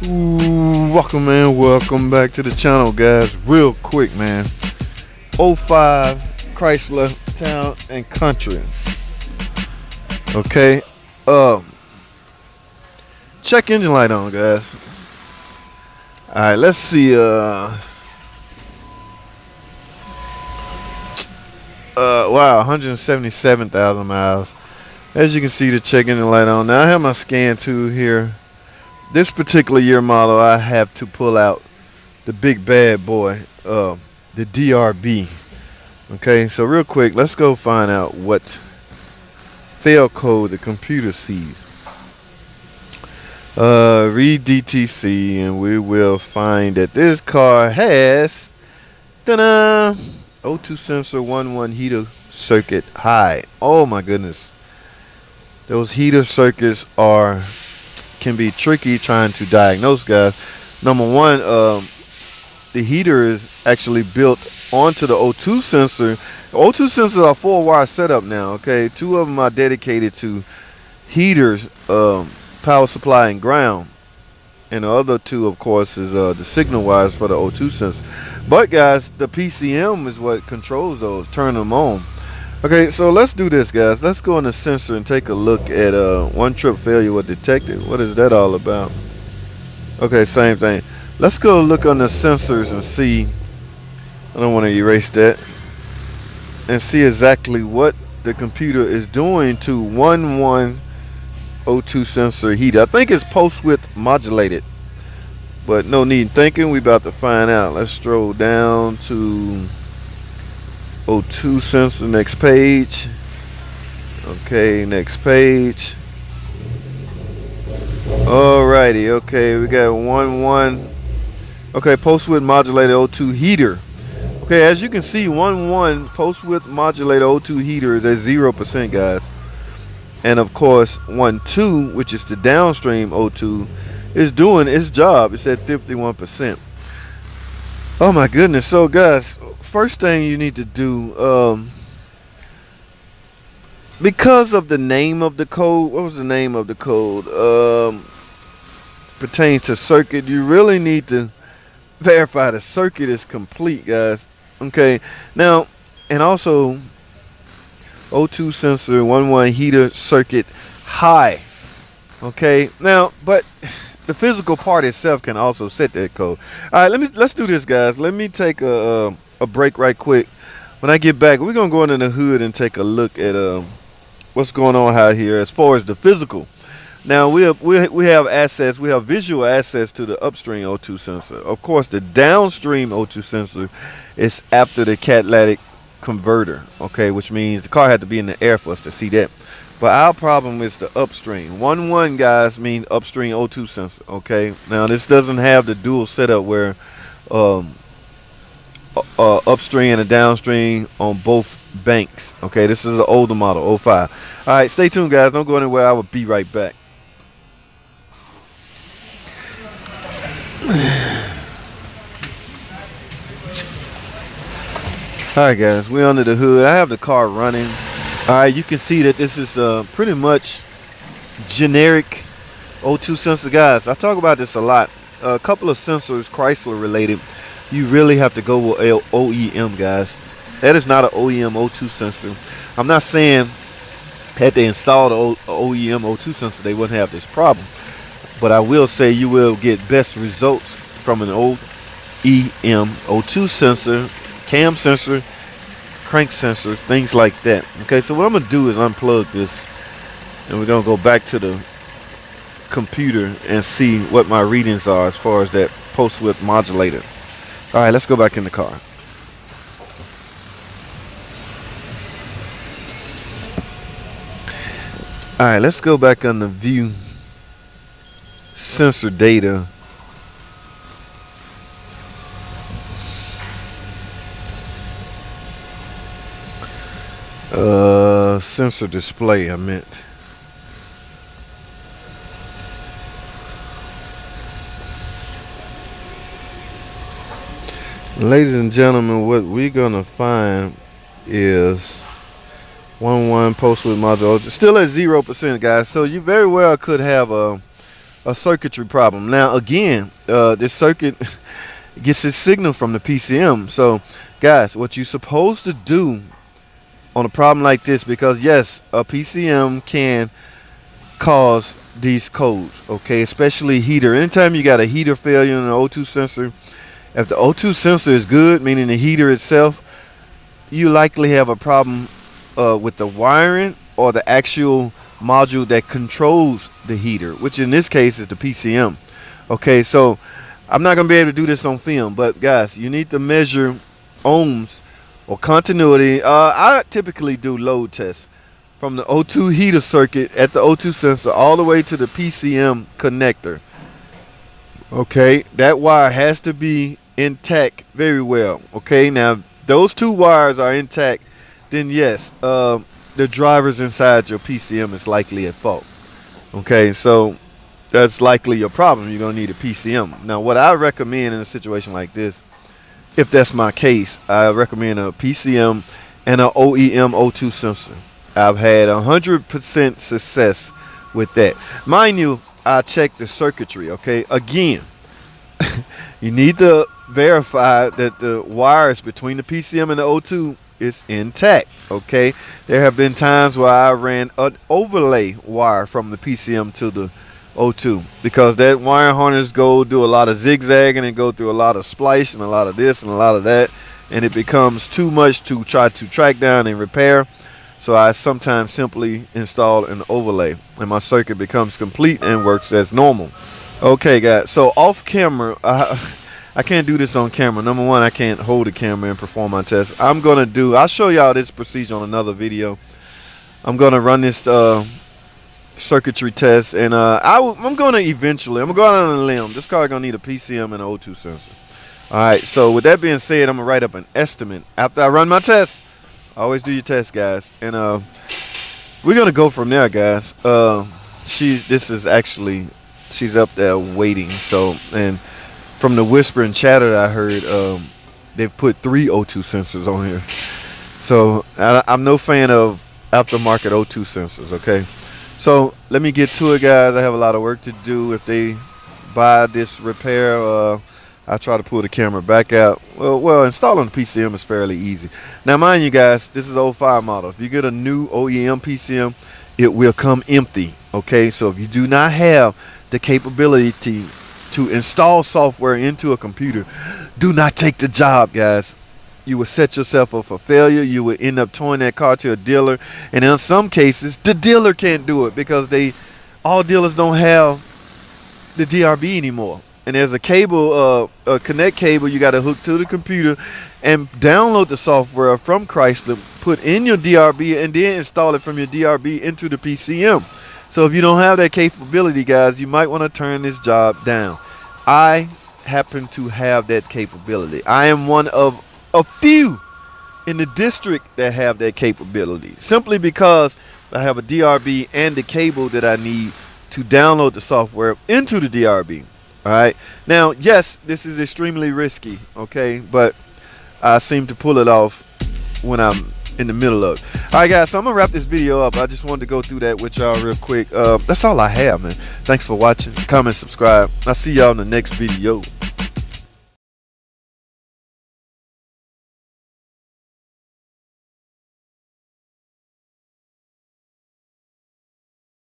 Ooh, welcome back to the channel, guys. Real quick, man. '05 Chrysler Town and Country. Okay. Check engine light on, guys. Alright, let's see. Wow, 177,000 miles. As you can see, the check engine light on. Now I have my scan tool here. This particular year model, I have to pull out the big bad boy, the DRB. Okay, so real quick, let's go find out what fail code the computer sees. Read DTC, and we will find that this car has O2 sensor 1 heater circuit high. Oh my goodness, those heater circuits can be tricky trying to diagnose, guys. Number one, the heater is actually built onto the O2 sensor. The O2 sensors are 4-wire setup now. Okay, 2 of them are dedicated to heaters, power supply and ground, and the other 2, of course, is the signal wires for the O2 sensor. But guys, the PCM is what controls those, turn them on. Okay, so let's do this, guys. Let's go in the sensor and take a look at one trip failure was detected. What is that all about? Okay, same thing. Let's go look on the sensors and see. I don't want to erase that. And see exactly what the computer is doing to 1 O2 sensor heater. I think it's post width modulated, but no need thinking. We about to find out. Let's scroll down to O2 sensor, next page. Okay, next page. Alrighty, okay, we got 1. Okay, post width modulated O2 heater. Okay, as you can see, 1 post width modulated O2 heater is at 0%, guys. And of course, 1.2, which is the downstream O2, is doing its job. It's at 51%. Oh my goodness. So guys, first thing you need to do, because of the name of the code, what was the name of the code? Pertains to circuit. You really need to verify the circuit is complete, guys. Okay, now, and also O2 sensor 1 heater circuit high. Okay, now, but the physical part itself can also set that code. All right, let's do this, guys. Let me take a break right quick. When I get back, we're gonna go into the hood and take a look at what's going on out here as far as the physical. Now we have access, we have visual access to the upstream O2 sensor. Of course, the downstream O2 sensor is after the catalytic converter. Okay, which means the car had to be in the air for us to see that. But our problem is the upstream. 1 guys mean upstream O2 sensor. Okay, now this doesn't have the dual setup where upstream and downstream on both banks. Okay, this is an older model, '05. All right, stay tuned, guys. Don't go anywhere. I will be right back. Alright, guys, we're under the hood. I have the car running. Alright, you can see that this is pretty much generic O2 sensor, guys. I talk about this a lot. A couple of sensors, Chrysler related, you really have to go with OEM, guys. That is not an OEM O2 sensor. I'm not saying had they installed an OEM O2 sensor they wouldn't have this problem, but I will say you will get best results from an OEM O2 sensor, cam sensor, crank sensor, things like that. Okay, so what I'm gonna do is unplug this, and we're gonna go back to the computer and see what my readings are as far as that post width modulator. All right, let's go back in the car. All right, let's go back on the view sensor data. Sensor display, I meant. Ladies and gentlemen, what we're gonna find is 1 post width module still at 0%, guys. So you very well could have a a circuitry problem. Now again, this circuit gets its signal from the PCM. So guys, what you're supposed to do on a problem like this, because yes, a PCM can cause these codes, okay, especially heater. Anytime you got a heater failure in an O2 sensor, if the O2 sensor is good, meaning the heater itself, you likely have a problem with the wiring or the actual module that controls the heater, which in this case is the PCM. Okay, so I'm not gonna be able to do this on film, but guys, you need to measure ohms or continuity. I typically do load tests from the O2 heater circuit at the O2 sensor all the way to the PCM connector. Okay, that wire has to be intact very well. Okay, now those two wires are intact, then yes, the drivers inside your PCM is likely at fault. Okay, so that's likely your problem. You're gonna need a PCM. Now what I recommend in a situation like this, if that's my case, I recommend a PCM and an OEM O2 sensor. I've had 100% success with that. Mind you, I check the circuitry. Okay, again, you need to verify that the wires between the PCM and the O2 is intact. Okay, there have been times where I ran an overlay wire from the PCM to the O2 because that wire harness do a lot of zigzagging and go through a lot of splice and a lot of this and a lot of that, and it becomes too much to try to track down and repair. So I sometimes simply install an overlay and my circuit becomes complete and works as normal. Okay guys, so off camera, I can't do this on camera. Number one, I can't hold the camera and perform my test. I'll show y'all this procedure on another video. I'm gonna run this circuitry test, and I'm gonna go out on a limb. This car gonna need a PCM and an O2 sensor. All right, so with that being said, I'm gonna write up an estimate after I run my test. Always do your test, guys, and we're gonna go from there, guys. She's up there waiting. So, and from the whisper and chatter that I heard, they've put 3 O2 sensors on here. So I'm no fan of aftermarket O2 sensors. Okay, so let me get to it, guys. I have a lot of work to do. If they buy this repair, I try to pull the camera back out. Well, installing the PCM is fairly easy. Now, mind you guys, this is 05 model. If you get a new OEM PCM, it will come empty. Okay, so if you do not have the capability to install software into a computer, do not take the job, guys. You will set yourself up for failure. You will end up towing that car to a dealer, and in some cases, the dealer can't do it because all dealers don't have the DRB anymore. And there's a cable, a connect cable you got to hook to the computer and download the software from Chrysler, put in your DRB, and then install it from your DRB into the PCM. So if you don't have that capability, guys, you might want to turn this job down. I happen to have that capability. I am one of a few in the district that have that capability, simply because I have a DRB and the cable that I need to download the software into the DRB. All right, now yes, this is extremely risky, okay, but I seem to pull it off when I'm in the middle of it. All right guys, so I'm gonna wrap this video up. I just wanted to go through that with y'all real quick. That's all I have, man. Thanks for watching. Comment, subscribe. I'll see y'all in the next video.